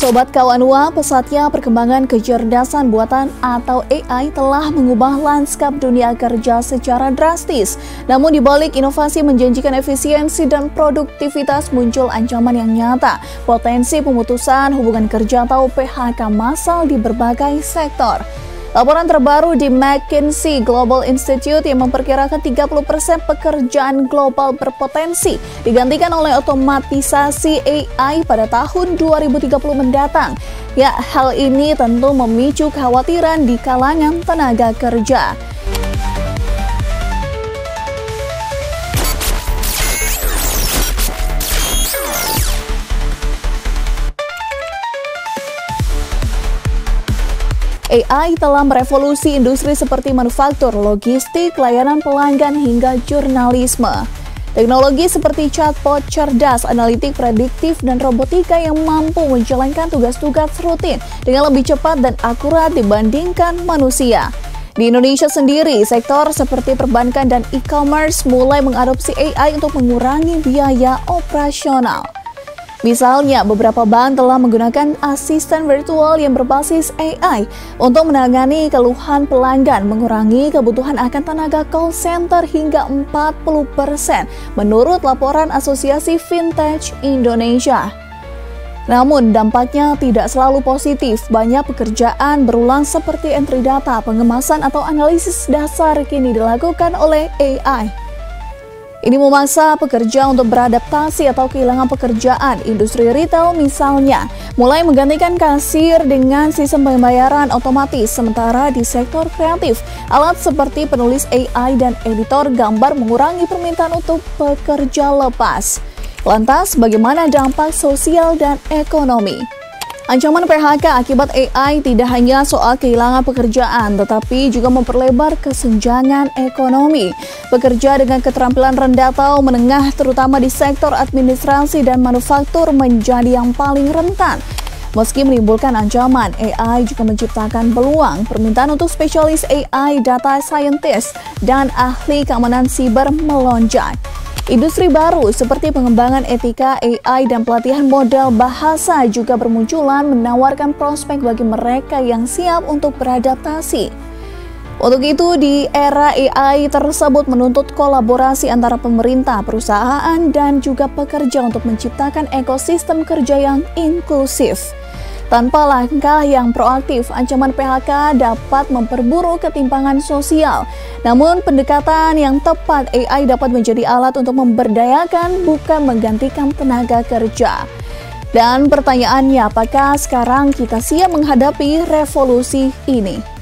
Sobat Kawanua, pesatnya perkembangan kecerdasan buatan atau AI telah mengubah lanskap dunia kerja secara drastis. Namun di balik inovasi menjanjikan efisiensi dan produktivitas muncul ancaman yang nyata, potensi pemutusan hubungan kerja atau PHK massal di berbagai sektor. Laporan terbaru di McKinsey Global Institute yang memperkirakan 30% pekerjaan global berpotensi digantikan oleh otomatisasi AI pada tahun 2030 mendatang. Ya, hal ini tentu memicu kekhawatiran di kalangan tenaga kerja. AI telah merevolusi industri seperti manufaktur, logistik, layanan pelanggan, hingga jurnalisme. Teknologi seperti chatbot cerdas, analitik prediktif, dan robotika yang mampu menjalankan tugas-tugas rutin dengan lebih cepat dan akurat dibandingkan manusia. Di Indonesia sendiri, sektor seperti perbankan dan e-commerce mulai mengadopsi AI untuk mengurangi biaya operasional. Misalnya, beberapa bank telah menggunakan asisten virtual yang berbasis AI untuk menangani keluhan pelanggan, mengurangi kebutuhan akan tenaga call center hingga 40% menurut laporan Asosiasi Fintech Indonesia. Namun, dampaknya tidak selalu positif. Banyak pekerjaan berulang seperti entry data, pengemasan, atau analisis dasar kini dilakukan oleh AI. Ini memaksa pekerja untuk beradaptasi atau kehilangan pekerjaan. Industri retail misalnya mulai menggantikan kasir dengan sistem pembayaran otomatis. Sementara di sektor kreatif, alat seperti penulis AI dan editor gambar mengurangi permintaan untuk pekerja lepas. Lantas, bagaimana dampak sosial dan ekonomi? Ancaman PHK akibat AI tidak hanya soal kehilangan pekerjaan, tetapi juga memperlebar kesenjangan ekonomi. Pekerja dengan keterampilan rendah atau menengah, terutama di sektor administrasi dan manufaktur, menjadi yang paling rentan. Meski menimbulkan ancaman, AI juga menciptakan peluang. Permintaan untuk spesialis AI, data scientist, dan ahli keamanan siber melonjak. Industri baru seperti pengembangan etika AI dan pelatihan model bahasa juga bermunculan, menawarkan prospek bagi mereka yang siap untuk beradaptasi. Untuk itu, di era AI tersebut menuntut kolaborasi antara pemerintah, perusahaan, dan juga pekerja untuk menciptakan ekosistem kerja yang inklusif. Tanpa langkah yang proaktif, ancaman PHK dapat memperburuk ketimpangan sosial. Namun, pendekatan yang tepat, AI dapat menjadi alat untuk memberdayakan, bukan menggantikan tenaga kerja. Dan pertanyaannya, apakah sekarang kita siap menghadapi revolusi ini?